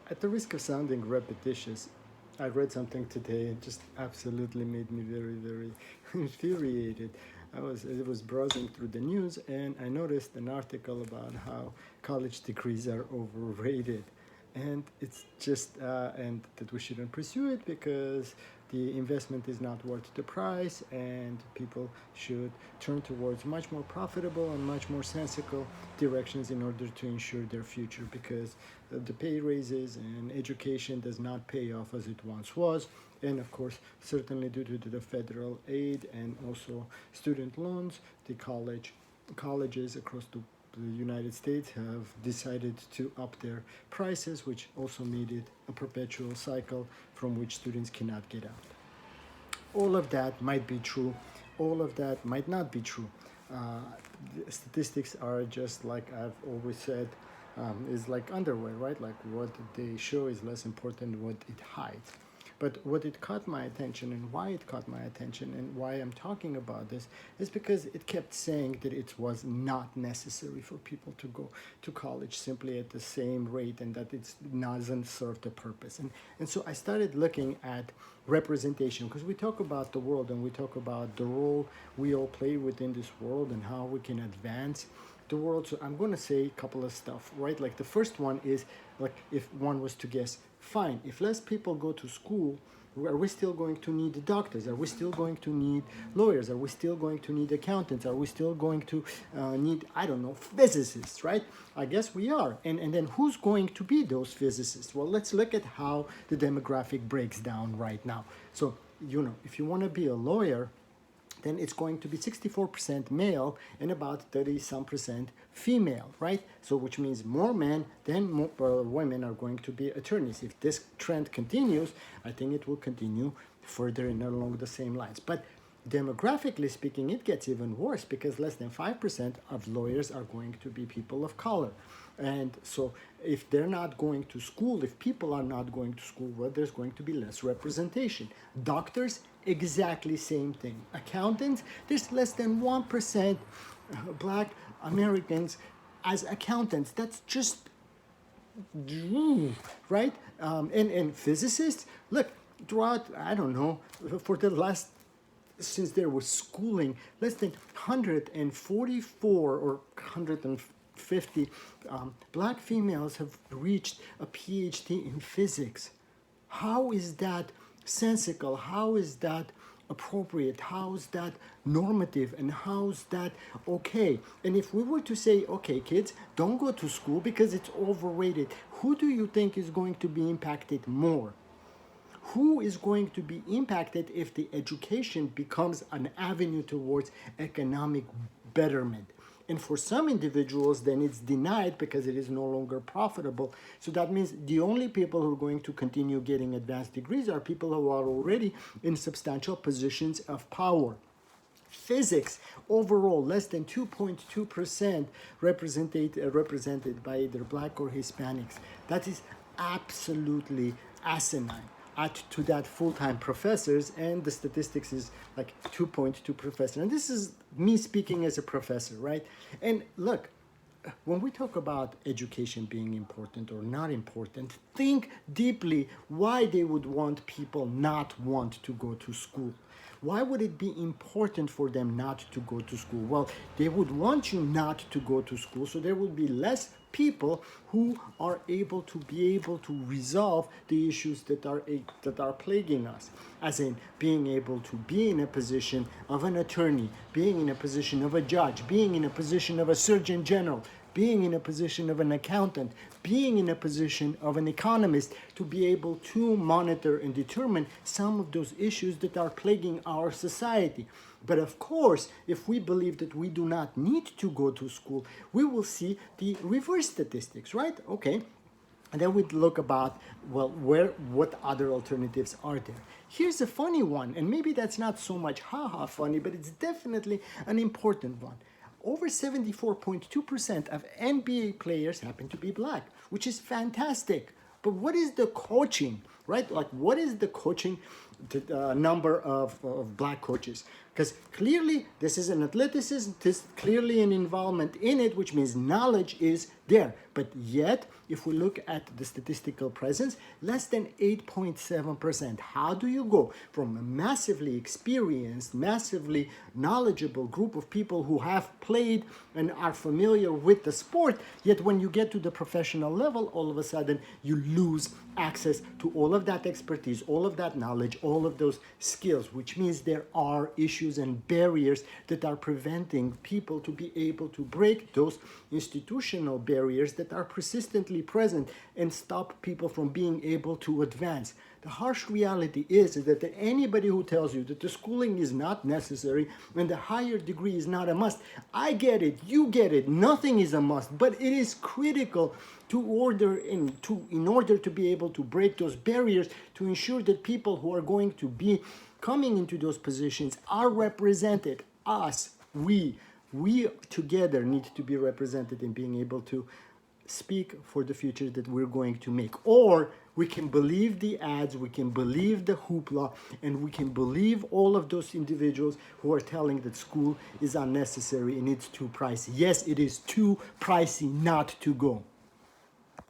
At the risk of sounding repetitious, I read something today and just absolutely made me very, very infuriated. It was browsing through the news and I noticed an article about how college degrees are overrated, and it's just and that we shouldn't pursue it because the investment is not worth the price, and people should turn towards much more profitable and much more sensible directions in order to ensure their future, because the pay raises and education does not pay off as it once was. And of course, certainly due to the federal aid and also student loans, the colleges across the United States have decided to up their prices, which also made it a perpetual cycle from which students cannot get out. All of that might be true, all of that might not be true. Uh, Statistics are just like I've always said, is like underwear, right? Like what they show is less important than what it hides. But what it caught my attention, and why it caught my attention, and why I'm talking about this, is because it kept saying that it was not necessary for people to go to college simply at the same rate, and that it doesn't serve the purpose. And so I started looking at representation, because we talk about the world and we talk about the role we all play within this world and how we can advance the world. So I'm going to say a couple of stuff, right? Like the first one is, like, if one was to guess, fine, if less people go to school, are we still going to need doctors? Are we still going to need lawyers? Are we still going to need accountants? Are we still going to need, I don't know, physicists, right? I guess we are. And then who's going to be those physicists? Well, let's look at how the demographic breaks down right now. So, if you want to be a lawyer, then it's going to be 64% male and about 30 some percent female, right? So which means more men than more, women are going to be attorneys. If this trend continues, I think it will continue further and along the same lines. But demographically speaking, it gets even worse, because less than 5% of lawyers are going to be people of color. And so if they're not going to school, if people are not going to school, well, there's going to be less representation. Doctors, exactly same thing. Accountants, there's less than 1% black Americans as accountants. That's just, right? And physicists, look, throughout, I don't know, for the last, since there was schooling, less than 144 or 150 black females have reached a PhD in physics. How is that sensical? How is that appropriate? How is that normative? And how is that okay? And if we were to say, okay, kids, don't go to school because it's overrated, who do you think is going to be impacted more? Who is going to be impacted if the education becomes an avenue towards economic betterment? And for some individuals, then it's denied because it is no longer profitable. So that means the only people who are going to continue getting advanced degrees are people who are already in substantial positions of power. Physics, overall, less than 2.2% represented by either black or Hispanics. That is absolutely asinine. Add to that full-time professors, and the statistics is like 2.2 professors. And this is me speaking as a professor, right? And look, when we talk about education being important or not important, think deeply why they would want people not want to go to school. Why would it be important for them not to go to school? Well, they would want you not to go to school, so there will be less people who are able to resolve the issues that are plaguing us, as in being able to be in a position of an attorney, being in a position of a judge, being in a position of a surgeon general, being in a position of an accountant, being in a position of an economist, to be able to monitor and determine some of those issues that are plaguing our society. But of course, if we believe that we do not need to go to school, we will see the reverse statistics, right? Okay. And then we'd look about, well, what other alternatives are there? Here's a funny one, and maybe that's not so much haha funny, but it's definitely an important one. Over 74.2% of NBA players happen to be black, which is fantastic. But what is the coaching, right? Like, what is the coaching number of black coaches? Because clearly this is an athleticism, this clearly an involvement in it, which means knowledge is there. But yet, if we look at the statistical presence, less than 8.7%. How do you go from a massively experienced, massively knowledgeable group of people who have played and are familiar with the sport, yet when you get to the professional level, all of a sudden you lose access to all of that expertise, all of that knowledge, all of those skills, which means there are issues and barriers that are preventing people to be able to break those institutional barriers that are persistently present and stop people from being able to advance. The harsh reality is that anybody who tells you that the schooling is not necessary and the higher degree is not a must, I get it, you get it, nothing is a must, but it is critical in order to be able to break those barriers, to ensure that people who are going to be coming into those positions are represented. Us, we together need to be represented in being able to speak for the future that we're going to make. Or we can believe the ads, we can believe the hoopla, and we can believe all of those individuals who are telling that school is unnecessary and it's too pricey. Yes, it is too pricey not to go.